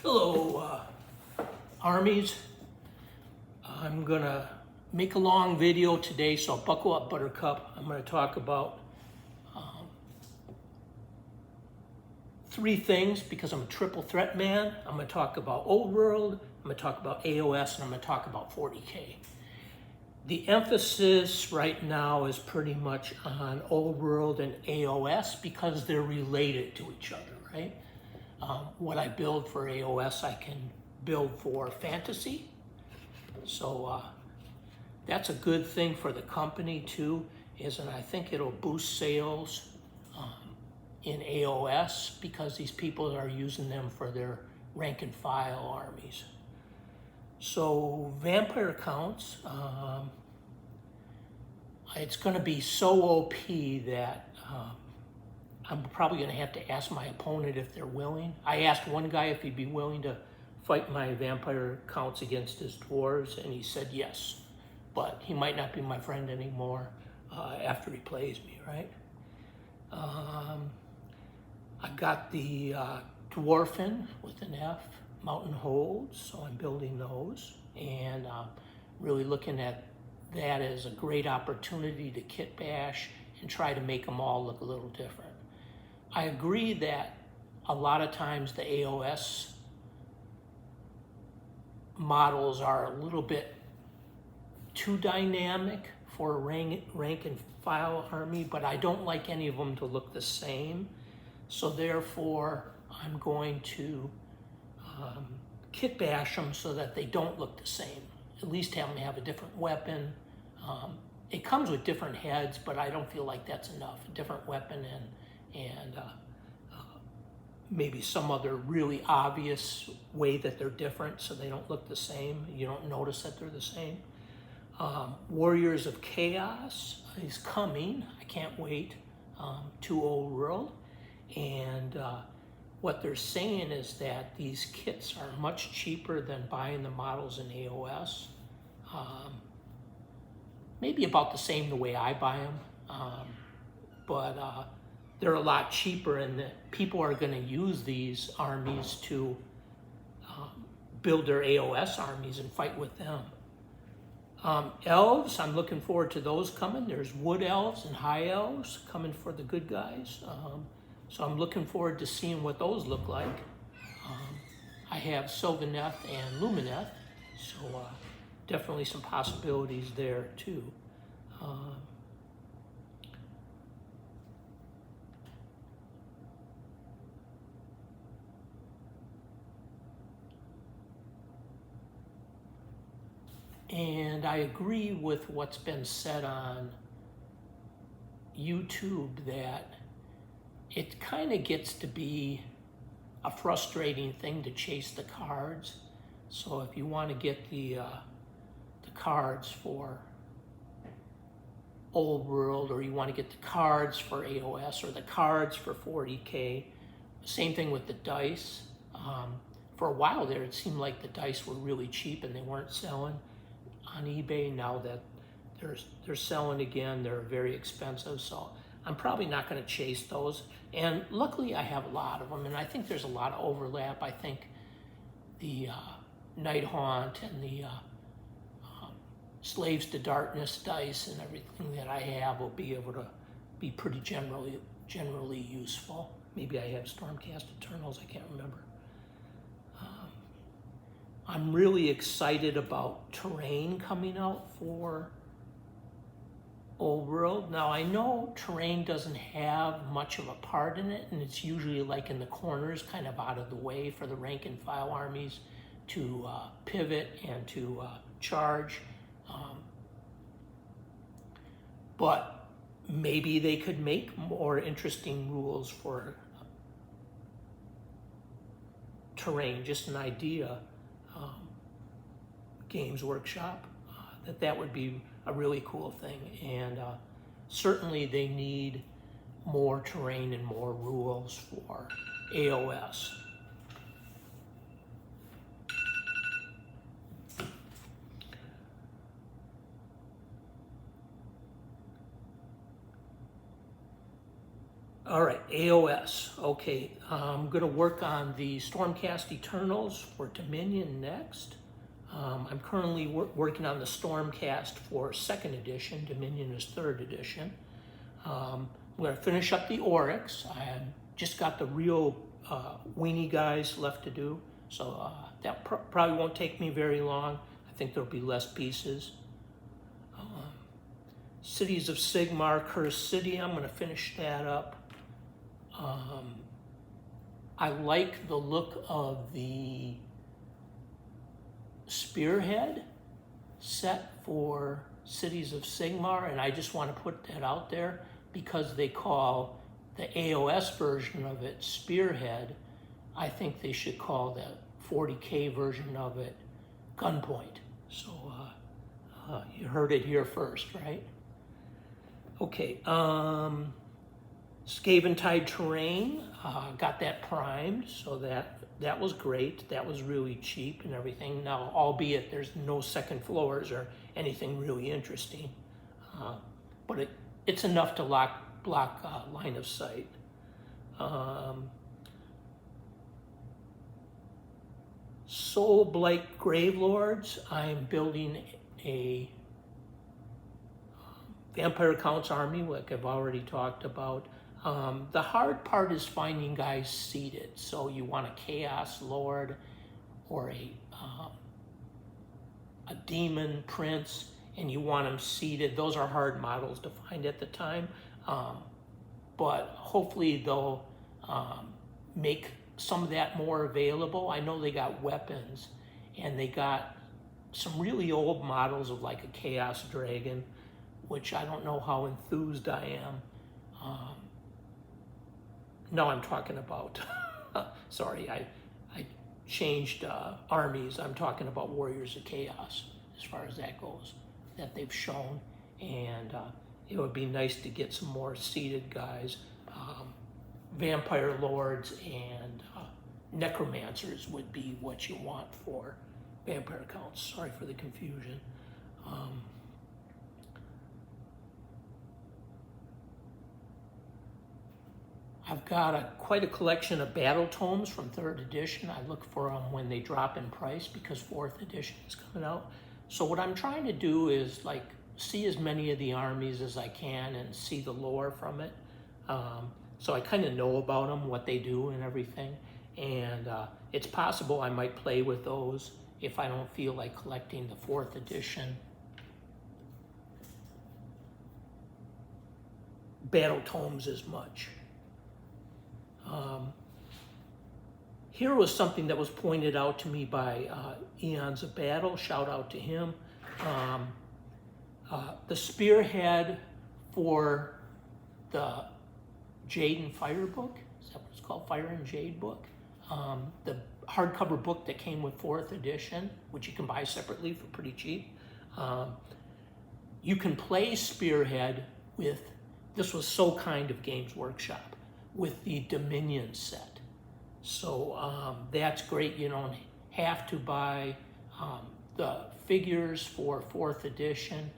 Hello, armies. I'm gonna make a long video today, so buckle up, Buttercup. I'm gonna talk about three things because I'm a triple threat man. I'm gonna talk about old world, I'm gonna talk about AOS, and I'm gonna talk about 40K. The emphasis right now is pretty much on old world and AOS because they're related to each other, right? What I build for AOS, I can build for Fantasy. So that's a good thing for the company too, and I think it'll boost sales in AOS because these people are using them for their rank and file armies. So vampire counts, it's going to be so OP that I'm probably going to have to ask my opponent if they're willing. I asked one guy if he'd be willing to fight my vampire counts against his dwarves, and he said yes. But he might not be my friend anymore after he plays me, right? I got the Dwarfin with an F, Mountain Holds, so I'm building those. And really looking at that as a great opportunity to kit bash and try to make them all look a little different. I agree that a lot of times the AOS models are a little bit too dynamic for a rank and file army, but I don't like any of them to look the same. So therefore, I'm going to kit bash them so that they don't look the same. At least have them have a different weapon. It comes with different heads, but I don't feel like that's enough. A different weapon and maybe some other really obvious way that they're different so they don't look the same. You don't notice that they're the same. Warriors of Chaos is coming. I can't wait to Old World. And what they're saying is that these kits are much cheaper than buying the models in AOS. Maybe about the same the way I buy them, but they're a lot cheaper, and that people are going to use these armies to build their AOS armies and fight with them. Elves, I'm looking forward to those coming. There's wood elves and high elves coming for the good guys. So I'm looking forward to seeing what those look like. I have Sylvaneth and Lumineth, so definitely some possibilities there too. And I agree with what's been said on YouTube that it kind of gets to be a frustrating thing to chase the cards. So if you want to get the cards for Old World, or you want to get the cards for AOS, or the cards for 40K, same thing with the dice. For a while there, it seemed like the dice were really cheap and they weren't selling on eBay. Now that they're selling again, they're very expensive. So I'm probably not going to chase those. And luckily, I have a lot of them, and I think there's a lot of overlap. I think the Night Haunt and the Slaves to Darkness dice and everything that I have will be able to be pretty generally useful. Maybe I have Stormcast Eternals, I can't remember. I'm really excited about terrain coming out for Old World. Now I know terrain doesn't have much of a part in it, and it's usually like in the corners, kind of out of the way for the rank and file armies to pivot and to charge. But maybe they could make more interesting rules for terrain, just an idea. Games Workshop, that would be a really cool thing. And certainly they need more terrain and more rules for AOS. All right, AOS. Okay, I'm going to work on the Stormcast Eternals for Dominion next. I'm currently working on the Stormcast for 2nd edition. Dominion is 3rd edition. I'm going to finish up the Oryx. I just got the real weenie guys left to do, so that probably won't take me very long. I think there'll be less pieces. Cities of Sigmar, Cursed City, I'm going to finish that up. I like the look of the Spearhead set for Cities of Sigmar, and I just want to put that out there because they call the AOS version of it Spearhead. I think they should call the 40K version of it Gunpoint. So you heard it here first, right? Okay, Scaventide Terrain, got that primed, so that was great. That was really cheap and everything. Now, albeit there's no second floors or anything really interesting, but it's enough to block line of sight. Soulblight Gravelords, I'm building a Vampire Counts army, like I've already talked about. The hard part is finding guys seated. So you want a Chaos Lord or a Demon Prince, and you want them seated. Those are hard models to find at the time, but hopefully they'll make some of that more available. I know they got weapons, and they got some really old models of like a Chaos Dragon, which I don't know how enthused I am. No, I'm talking about, sorry, I changed armies. I'm talking about Warriors of Chaos as far as that goes, that they've shown. And it would be nice to get some more seated guys. Vampire Lords and Necromancers would be what you want for Vampire Counts. Sorry for the confusion. I've got quite a collection of battle tomes from 3rd edition. I look for them when they drop in price because 4th edition is coming out. So what I'm trying to do is like see as many of the armies as I can and see the lore from it. So I kind of know about them, what they do and everything. And it's possible I might play with those if I don't feel like collecting the 4th edition battle tomes as much. Here was something that was pointed out to me by Eons of Battle. Shout out to him. The Spearhead for the Jade and Fire book. Is that what it's called? Fire and Jade book. The hardcover book that came with 4th edition, which you can buy separately for pretty cheap. You can play Spearhead with, this was so kind of Games Workshop, with the Dominion set. So that's great. You don't have to buy the figures for 4th edition.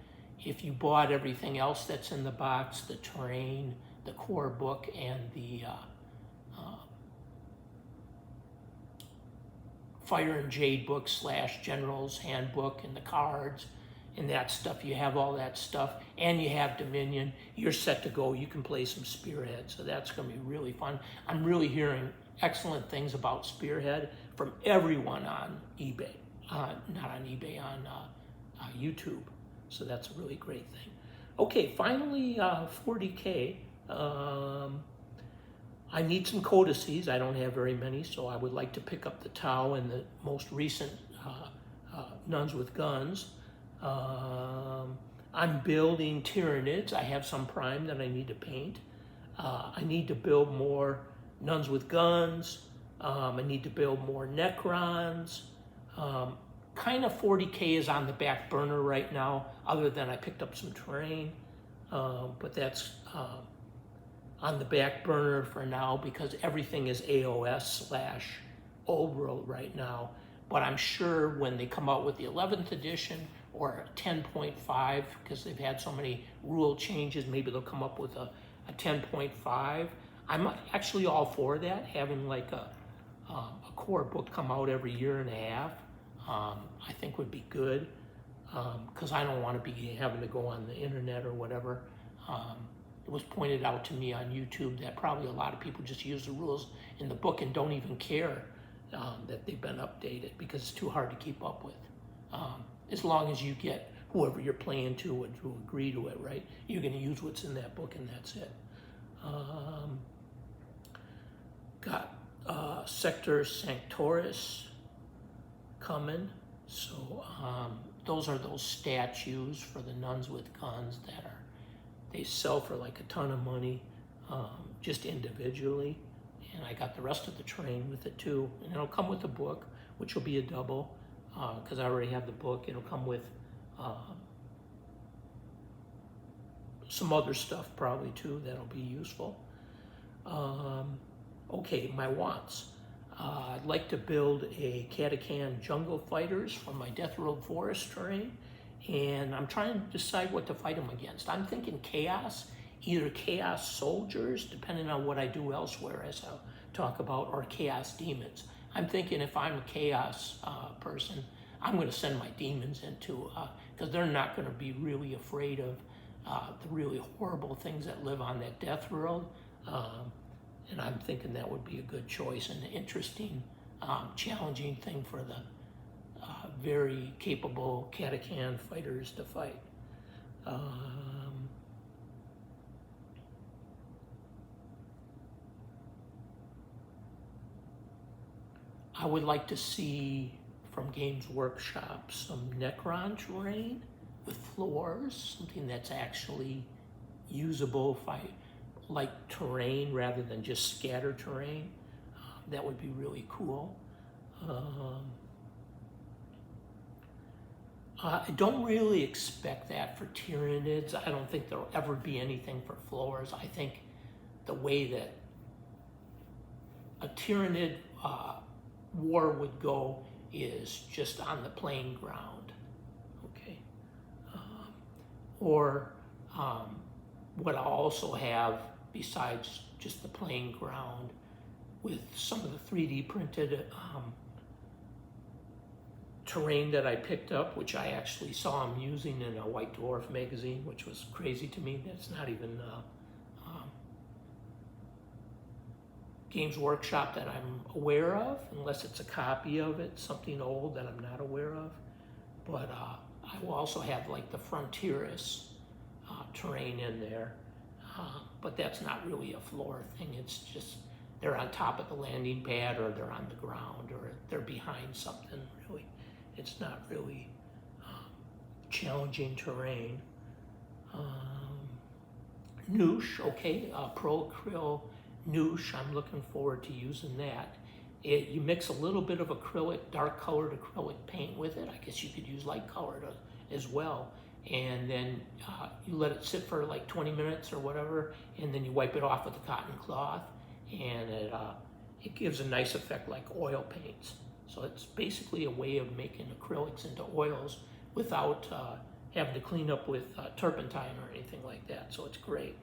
If you bought everything else that's in the box, the terrain, the core book, and the Fire and Jade book / General's Handbook and the cards and that stuff, you have all that stuff, and you have Dominion, you're set to go. You can play some Spearhead, so that's going to be really fun. I'm really hearing excellent things about Spearhead from everyone on eBay, not on eBay, on YouTube, so that's a really great thing. Okay, finally, 40K. I need some codices. I don't have very many, so I would like to pick up the Tau and the most recent Nuns with Guns. I'm building Tyranids. I have some prime that I need to paint. I need to build more Nuns with Guns. I need to build more Necrons. Kind of 40K is on the back burner right now, other than I picked up some terrain. But that's on the back burner for now because everything is AOS / Old World right now. But I'm sure when they come out with the 11th edition or 10.5, because they've had so many rule changes, maybe they'll come up with a 10.5. I'm actually all for that, having like a core book come out every year and a half. I think would be good, because I don't want to be having to go on the internet or whatever. It was pointed out to me on YouTube that probably a lot of people just use the rules in the book and don't even care that they've been updated, because it's too hard to keep up with. As long as you get whoever you're playing to agree to it, right? You're going to use what's in that book, and that's it. Got Sector Sanctoris coming. So those are those statues for the nuns with guns that they sell for like a ton of money, just individually. And I got the rest of the terrain with it too. And it'll come with a book, which will be a double, because I already have the book. It'll come with some other stuff probably too that'll be useful. Okay, my wants. I'd like to build a Catacan Jungle Fighters for my Death Road Forest terrain, and I'm trying to decide what to fight them against. I'm thinking Chaos, either Chaos Soldiers, depending on what I do elsewhere, as I'll talk about, or Chaos Demons. I'm thinking if I'm a Chaos person, I'm going to send my demons into, because they're not going to be really afraid of the really horrible things that live on that death world. And I'm thinking that would be a good choice and an interesting, challenging thing for the very capable Catacan fighters to fight. I would like to see from Games Workshop some Necron terrain with floors, something that's actually usable like terrain rather than just scattered terrain. That would be really cool. I don't really expect that for Tyranids. I don't think there'll ever be anything for floors. I think the way that a Tyranid war would go is just on the playing ground, okay? What I'll also have, besides just the playing ground, with some of the 3D printed terrain that I picked up, which I actually saw them using in a White Dwarf magazine, which was crazy to me. That's not even Games Workshop that I'm aware of, unless it's a copy of it, something old that I'm not aware of. But I will also have like the Frontieris terrain in there, but that's not really a floor thing. It's just they're on top of the landing pad, or they're on the ground, or they're behind something. Really, it's not really challenging terrain. Noosh, okay, Pro Acryl Noosh. I'm looking forward to using that. You mix a little bit of acrylic, dark colored acrylic paint with it. I guess you could use light colored as well. And then you let it sit for like 20 minutes or whatever, and then you wipe it off with a cotton cloth, and it gives a nice effect like oil paints. So it's basically a way of making acrylics into oils without having to clean up with turpentine or anything like that. So it's great.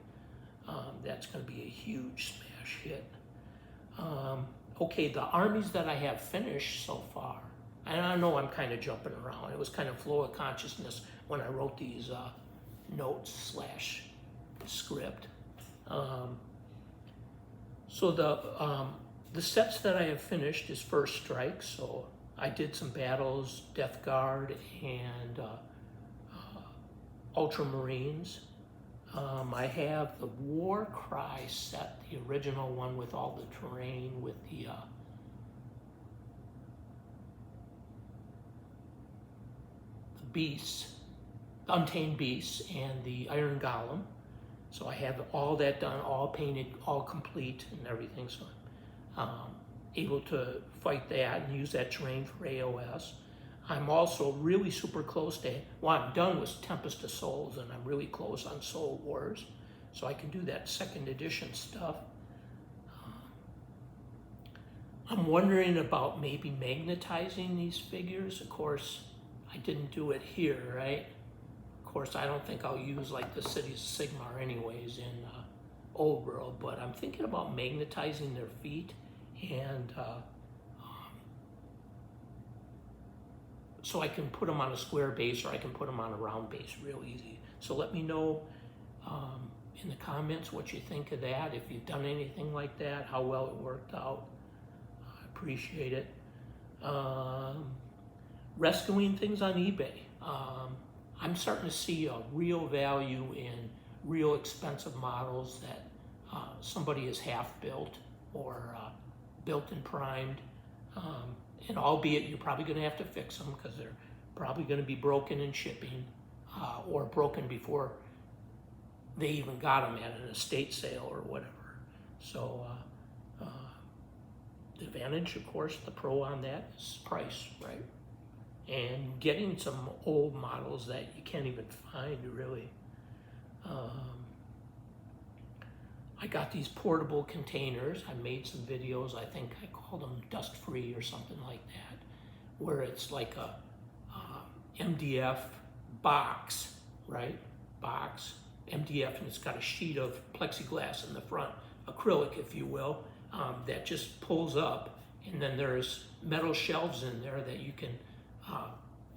That's going to be a huge smash hit. Okay, the armies that I have finished so far, and I know I'm kind of jumping around. It was kind of flow of consciousness when I wrote these notes / script. So the sets that I have finished is First Strike. So I did some battles, Death Guard, and Ultramarines. I have the WarCry set, the original one with all the terrain, with the beasts, the Untamed Beasts, and the Iron Golem. So I have all that done, all painted, all complete and everything. So I'm able to fight that and use that terrain for AOS. I'm also really super close to, what I'm done was Tempest of Souls, and I'm really close on Soul Wars. So I can do that 2nd edition stuff. I'm wondering about maybe magnetizing these figures. Of course, I didn't do it here, right? Of course, I don't think I'll use like the Cities of Sigmar anyways in old world, but I'm thinking about magnetizing their feet, and so I can put them on a square base or I can put them on a round base real easy. So let me know in the comments what you think of that, if you've done anything like that, how well it worked out. I appreciate it. Rescuing things on eBay. I'm starting to see a real value in real expensive models that somebody is half built or built and primed. And albeit you're probably going to have to fix them because they're probably going to be broken in shipping or broken before they even got them at an estate sale or whatever. So the advantage, of course, the pro on that is price, right? And getting some old models that you can't even find really. I got these portable containers. I made some videos. I think I called them dust free or something like that, where it's like a MDF box, right? Box, MDF, and it's got a sheet of plexiglass in the front, acrylic, if you will, that just pulls up, and then there's metal shelves in there that you can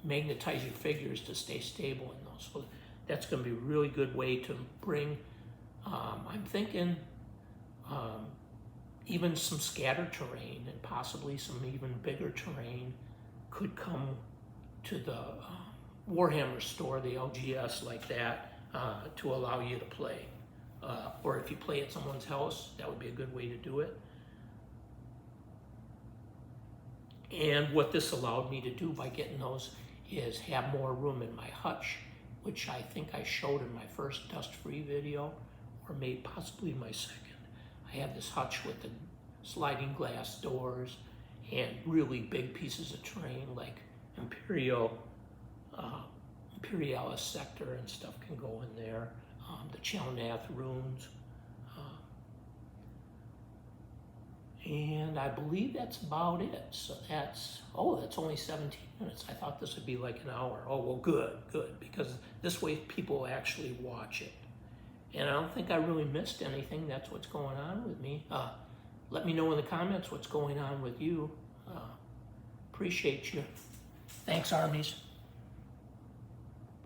magnetize your figures to stay stable in those. So that's going to be a really good way to bring, I'm thinking, even some scattered terrain and possibly some even bigger terrain could come to the WarHammer store, the LGS, like that, to allow you to play. Or if you play at someone's house, that would be a good way to do it. And what this allowed me to do by getting those is have more room in my hutch, which I think I showed in my first dust-free video, or maybe possibly my second. I have this hutch with the sliding glass doors and really big pieces of terrain like Imperialis sector and stuff can go in there. The Chelnath runes. And I believe that's about it. So that's only 17 minutes. I thought this would be like an hour. Oh, well, good, because this way people actually watch it. And I don't think I really missed anything. That's what's going on with me. Let me know in the comments what's going on with you. Appreciate you. Thanks, armies.